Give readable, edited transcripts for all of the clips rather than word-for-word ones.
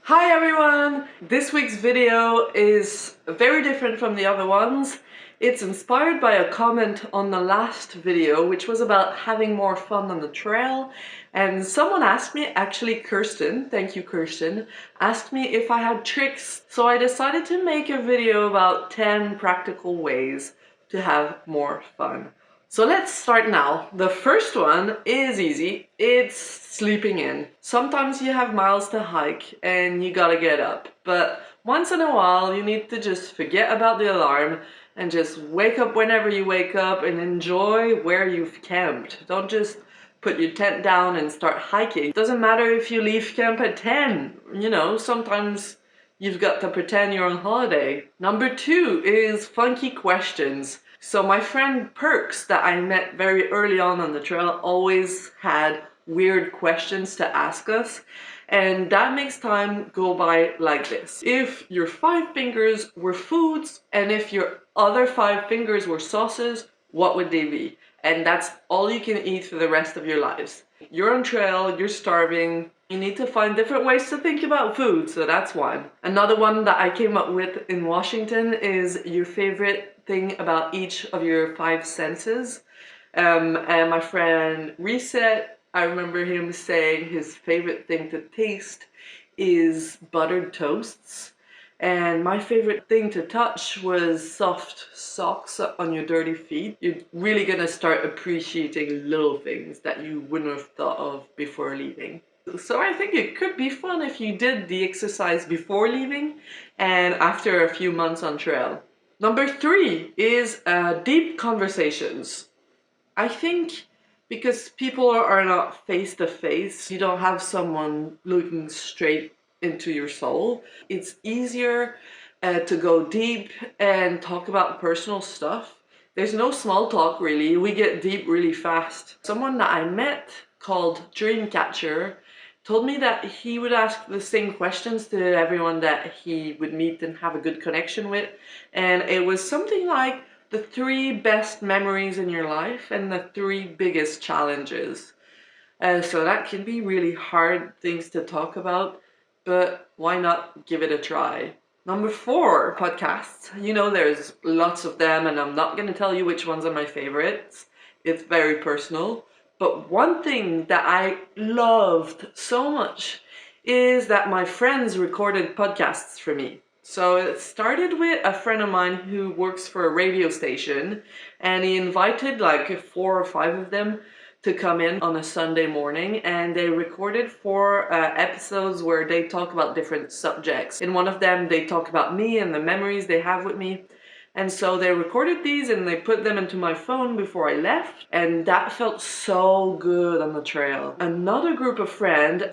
Hi everyone! This week's video is very different from the other ones. It's inspired by a comment on the last video, which was about having more fun on the trail. And someone asked me, actually Kirsten, thank you Kirsten, asked me if I had tricks. So I decided to make a video about 10 practical ways to have more fun. So let's start now. The first one is easy. It's sleeping in. Sometimes you have miles to hike and you gotta get up, but once in a while you need to just forget about the alarm and just wake up whenever you wake up and enjoy where you've camped. Don't just put your tent down and start hiking. It doesn't matter if you leave camp at 10. You know, sometimes you've got to pretend you're on holiday. Number 2 is funky questions. So my friend Perks that I met very early on the trail always had weird questions to ask us, and that makes time go by like this. If your 5 fingers were foods and if your other 5 fingers were sauces, what would they be? And that's all you can eat for the rest of your lives. You're on trail, you're starving, you need to find different ways to think about food, so that's one. Another one that I came up with in Washington is your favorite thing about each of your 5 senses. And my friend Reset, I remember him saying his favorite thing to taste is buttered toasts. And my favorite thing to touch was soft socks on your dirty feet. You're really gonna start appreciating little things that you wouldn't have thought of before leaving. So I think it could be fun if you did the exercise before leaving and after a few months on trail. Number 3 is deep conversations. I think because people are not face to face, you don't have someone looking straight into your soul. It's easier to go deep and talk about personal stuff. There's no small talk really, we get deep really fast. Someone that I met called Dreamcatcher told me that he would ask the same questions to everyone that he would meet and have a good connection with. And it was something like the 3 best memories in your life and the 3 biggest challenges. So that can be really hard things to talk about, but why not give it a try? Number 4, podcasts. You know, there's lots of them and I'm not going to tell you which ones are my favorites. It's very personal. But one thing that I loved so much is that my friends recorded podcasts for me. So it started with a friend of mine who works for a radio station, and he invited like 4 or 5 of them to come in on a Sunday morning, and they recorded 4 episodes where they talk about different subjects. In one of them they talk about me and the memories they have with me. And so they recorded these and they put them into my phone before I left, and that felt so good on the trail. Another group of friends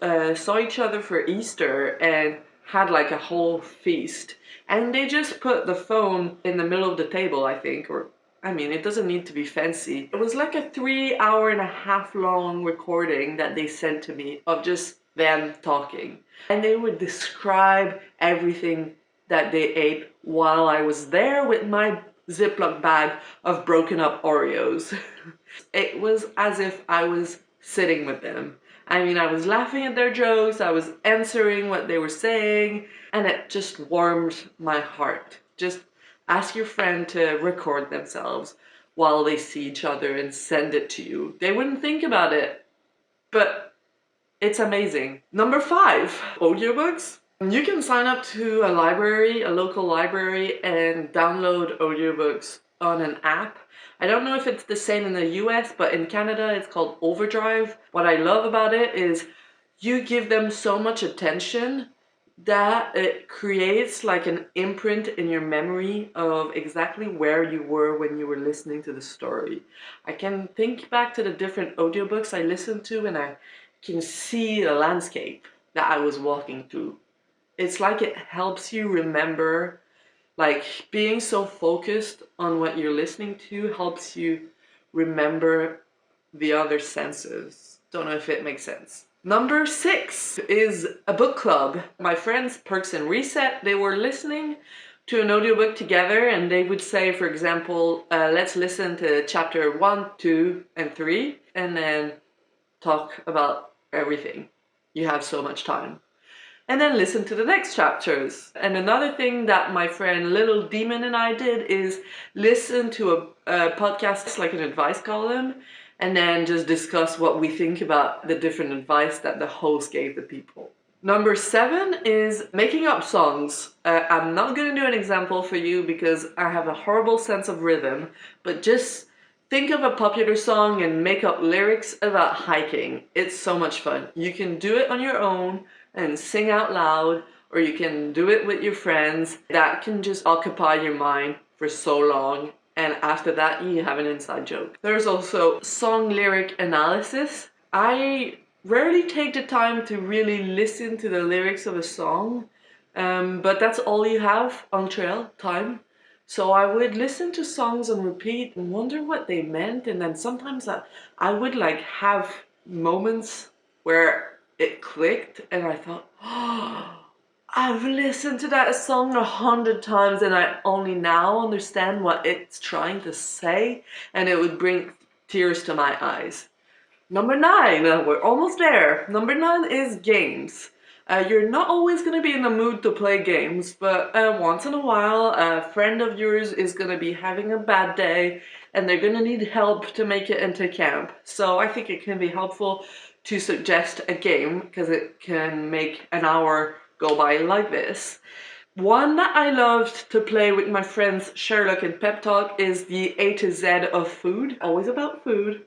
saw each other for Easter and had like a whole feast, and they just put the phone in the middle of the table, I think, or I mean, it doesn't need to be fancy. It was like a 3.5 hour long recording that they sent to me of just them talking, and they would describe everything that they ate while I was there with my Ziploc bag of broken up Oreos. It was as if I was sitting with them. I mean, I was laughing at their jokes, I was answering what they were saying, and it just warmed my heart. Just ask your friend to record themselves while they see each other and send it to you. They wouldn't think about it, but it's amazing. Number 5, audiobooks. You can sign up to a library, a local library, and download audiobooks on an app. I don't know if it's the same in the US, but in Canada it's called Overdrive. What I love about it is you give them so much attention that it creates like an imprint in your memory of exactly where you were when you were listening to the story. I can think back to the different audiobooks I listened to and I can see the landscape that I was walking through. It's like it helps you remember, like being so focused on what you're listening to helps you remember the other senses. Don't know if it makes sense. Number 6 is a book club. My friends Perks and Reset, they were listening to an audiobook together, and they would say, for example, let's listen to chapter 1, 2, and 3, and then talk about everything. You have so much time. and then listen to the next chapters. And another thing that my friend Little Demon and I did is listen to a podcast, like an advice column, and then just discuss what we think about the different advice that the host gave the people. Number 7 is making up songs. I'm not going to do an example for you because I have a horrible sense of rhythm, but just think of a popular song and make up lyrics about hiking. It's so much fun. You can do it on your own and sing out loud, or you can do it with your friends. That can just occupy your mind for so long, and after that you have an inside joke. There's also song lyric analysis. I rarely take the time to really listen to the lyrics of a song, but that's all you have on trail time. So I would listen to songs on repeat and wonder what they meant, and then sometimes I would like have moments where it clicked and I thought, oh, I've listened to that song 100 times and I only now understand what it's trying to say, and it would bring tears to my eyes. Number 9, we're almost there. Number 9 is games. You're not always going to be in the mood to play games, but once in a while a friend of yours is going to be having a bad day and they're going to need help to make it into camp. So I think it can be helpful to suggest a game because it can make an hour go by like this. One that I loved to play with my friends Sherlock and Pep Talk is the A to Z of food. Always about food.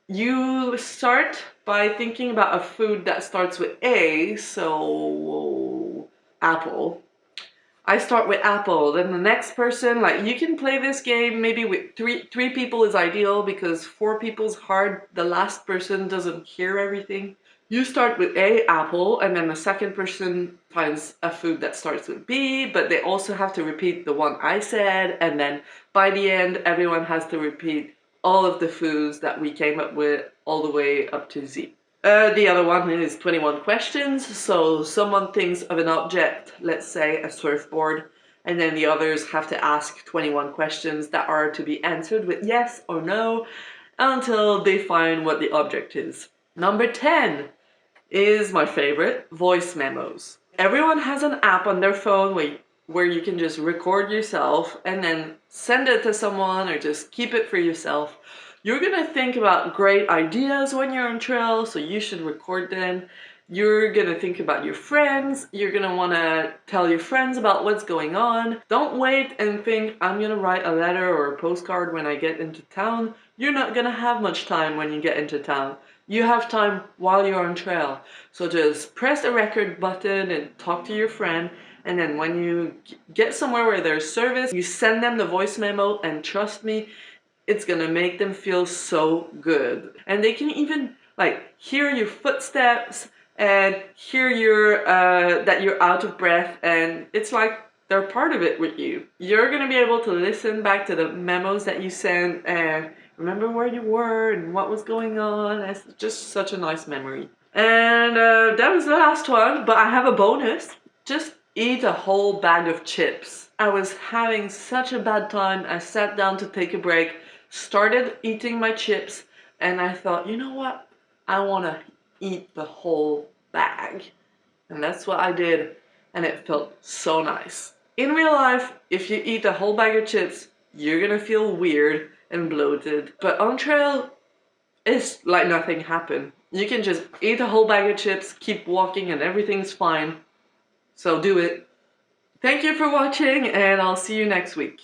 You start by thinking about a food that starts with A, so apple. I start with apple, then the next person, like you can play this game maybe with three people is ideal because 4 people is hard. The last person doesn't hear everything. You start with A, apple, and then the second person finds a food that starts with B, but they also have to repeat the one I said, and then by the end everyone has to repeat all of the foods that we came up with all the way up to Z. The other one is 21 questions. So someone thinks of an object, let's say a surfboard, and then the others have to ask 21 questions that are to be answered with yes or no until they find what the object is. Number 10 is my favorite, voice memos. Everyone has an app on their phone where you can just record yourself and then send it to someone or just keep it for yourself. You're gonna think about great ideas when you're on trail, so you should record them. You're gonna think about your friends. You're gonna wanna tell your friends about what's going on. Don't wait and think, I'm gonna write a letter or a postcard when I get into town. You're not gonna have much time when you get into town. You have time while you're on trail. So just press the record button and talk to your friend. And then when you get somewhere where there's service, you send them the voice memo, and trust me, it's gonna make them feel so good. And they can even like hear your footsteps and hear that you're out of breath, and it's like they're part of it with you. You're gonna be able to listen back to the memos that you sent and remember where you were and what was going on. It's just such a nice memory. And that was the last one, but I have a bonus. Just eat a whole bag of chips. I was having such a bad time. I sat down to take a break, started eating my chips, and I thought, you know what? I want to eat the whole bag. And that's what I did, and it felt so nice. In real life, if you eat a whole bag of chips, you're gonna feel weird and bloated. But on trail, it's like nothing happened. You can just eat a whole bag of chips, keep walking, and everything's fine. So do it. Thank you for watching, and I'll see you next week.